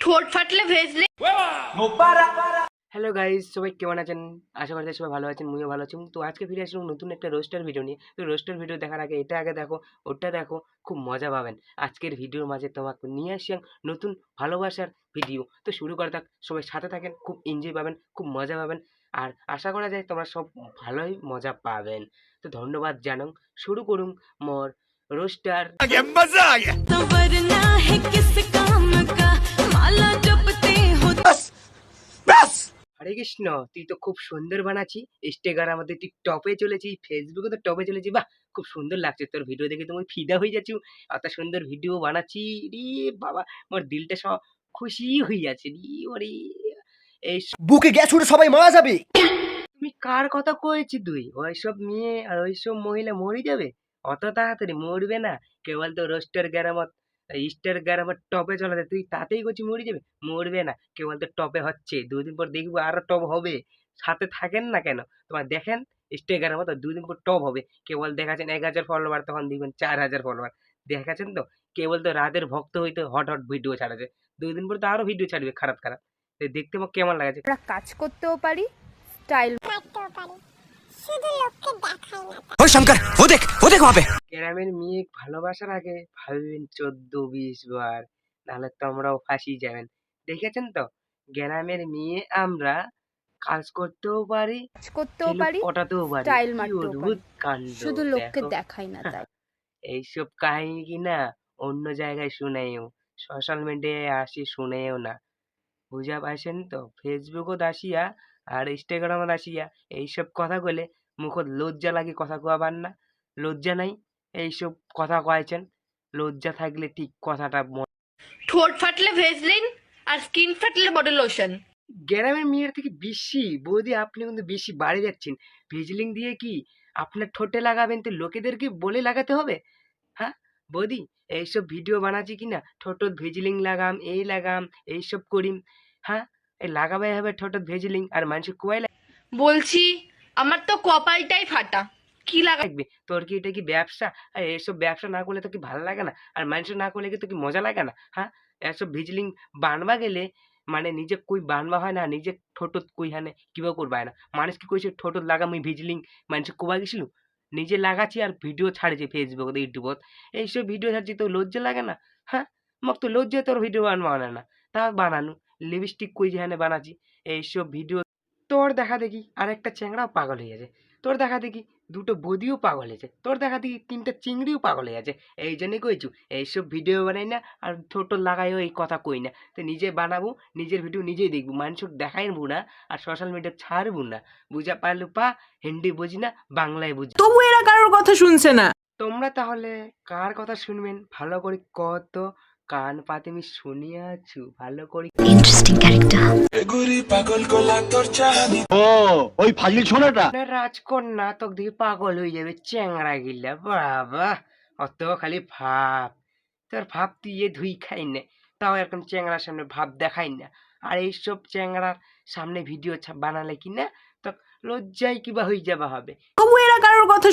ঠোঁট ফাটলে ভেজলে। Hello guys, সবাই কেমন আছেন? আশা করি সবাই ভালো আছেন, মুইও ভালো আছি। তো আজকে ফিরে আসলাম নতুন একটা রোস্টার ভিডিও নিয়ে। তো রোস্টার ভিডিও দেখার আগে এটা আগে দেখো, ওটা দেখো, খুব মজা পাবেন। আজকের ভিডিওর মাঝে তোমাকে নিয়ে আসলাম নতুন ভালোবাসার ভিডিও। তো শুরু করা থাক, সবাই সাথে থাকেন, খুব এনজয় পাবেন, খুব মজা পাবেন। আর আশা করা যায় তোমরা সব ভালোই মজা পাবেন। তো ধন্যবাদ জানাং, শুরু করুন মোর রোস্টার। वरना है किस काम का माला जपते हो। হরে কৃষ্ণ, তুই তো খুব সুন্দর বানাচ্ছি। ইনস্টাগ্রাম আমাদের তুই টপে চলেছি, ফেসবুকে তো টপে চলেছি। বাহ, খুব সুন্দর লাগছে তোর ভিডিও দেখে, তুমি ফিদা হয়ে যাচ্ছি। এত সুন্দর ভিডিও বানাচ্ছি রে বাবা, আমার দিলটা সব খুশি হয়ে যাচ্ছে রে। ওরে এই বুকে গ্যাস উঠে সবাই মারা যাবে। তুমি কার কথা কয়েছি? তুই ওইসব মেয়ে আর ওইসব মহিলা মরে যাবে? অত তাড়াতাড়ি মরবে না। কেবল তো রোস্টার গ্যারামত স্টার গ্যারামত টপে চলে যায়, তুই তাতেই করছি মরে যাবে? মরবে না, কেবল তো টপে হচ্ছে, দুদিন পর দেখবো আরো টপ হবে। সাথে থাকেন না কেন? তোমার দেখেন ইনস্টাগ্রামে তো দুদিন পর টপ হবে। কেবল দেখাচ্ছেন 1,000 ফলোয়ার, তখন দেখবেন 4,000 ফলোয়ার। দেখাচ্ছেন তো, কেবল তো রাতের ভক্ত হইতে হট হট ভিডিও ছাড়াছে। 2 দিন পর তো আরো ভিডিও ছাড়বে খারাপ খারাপ। তো দেখতে আমার কেমন লাগছে। আমরা কাজ করতেও পারি, স্টাইল ওই শঙ্কর, ও দেখ वहां पे। গ্রামের মেয়ে ভালোবাসার আগে ভাববেন 14-20 বার, নাহলে তোমরাও ফাঁসি যাবেন। দেখেছেন তো, গ্রামের মেয়ে আমরা কাজ করতেও পারি, পটাতেও পারি। স্টাইল কি মারতেও অদ্ভুত পারি, কাণ্ড! শুধু লোককে দেখো, দেখাই না তাই। এইসব কাহিনী কি না অন্য জায়গায় শুনেও, সোশ্যাল মিডিয়ায় আসি শুনেও না। বুঝা পাইছেন তো? ফেসবুকত আসিয়া আর ইনস্টাগ্রামত আসিয়া এইসব কথা কইলে মুখত লজ্জা লাগে, কথা কওয়াবার না। লজ্জা নাই, এইসব কথা কয়েছেন। লজ্জা থাকলে ঠিক কথাটা ঠোঁট ফাটলে ভেজলিন আর স্কিন ফাটলে বডি লোশন। গ্রামের মেয়ের থেকে বেশি বৌদি, আপনি কিন্তু বেশি বাড়ে যাচ্ছেন। ভিজলিং দিয়ে কি আপনার ঠোঁটে লাগাবেন তো লোকেদেরকে বলে লাগাতে হবে? হ্যাঁ বৌদি, এইসব ভিডিও বানাচ্ছি কিনা ঠোঁটত ভিজলিং লাগাম, এই লাগাম, এইসব করিম। হ্যাঁ, এই লাগাবে হবে ঠোঁটত ভিজলিং আর মানুষের কুয়াই বলছি আমার তো কপালটাই ফাটা, কি লাগা। লাগবে। তোর কি এটা কি ব্যবসা? আর এসব ব্যবসা না করলে তো কি ভালো লাগে না? আর মানুষের না করলে কি তো কি মজা লাগে না? হ্যাঁ, এসব ভিজলিং বানবা গেলে মানে নিজে কুই বানবা হয় না, নিজে ঠোঁটত কুই হানে কিবা করবা হয় না। মানুষ কি কইছে ঠোঁটত লাগা মুই ভিজলিং মানুষে কোবা গেছিল? নিজে লাগাচ্ছি আর ভিডিও ছাড়েছি ফেসবুক ইউটিউবত। এইসব ভিডিও ছাড়ছি তো লজ্জা লাগে না? হ্যাঁ, মোক তো লজ্জায় তোর ভিডিও বানবা হয় না। তা বানানু লিপস্টিক কুই যেখানে বানাচ্ছি এইসব ভিডিও। তোর দেখা দেখি আরেকটা চ্যাংড়াও পাগল হয়ে গেছে, তোর দেখা দেখি দুটো বদিও পাগল হয়েছে, তোর দেখা দেখি 3টা চিংড়িও পাগল হয়ে গেছে। এই জন্যই কইছু এইসব ভিডিও বানাই না আর ছোট লাগাইও এই কথা কই না। তো নিজে বানাবো, নিজের ভিডিও নিজেই দেখবো, মানুষকে দেখাইবো না আর সোশ্যাল মিডিয়া ছাড়বো না। বুঝা পারলু পা, হিন্দি বুঝি না, বাংলায় বুঝি। তবু এরা কারোর কথা শুনছে না। তোমরা তাহলে কার কথা শুনবেন ভালো করে কত? কান পাতে আমি শুনিয়া আছু ভালো করে। Interesting character. ওই ফাজিল ছোনাটা আপনার রাজকন্যা তো দিয়ে পাগল হয়ে যাবে চ্যাংড়া গিলা। বাবা, অত খালি ভাব, তোর ভাব তুই এ ধুই খাই না, তাও এরকম চ্যাংড়ার সামনে ভাব দেখাই না। আর এইসব চ্যাংড়ার সামনে ভিডিও বানালে কি না তো লজ্জায় কিবা হয়ে যাবা হবে। তবু এরা কারোর কথা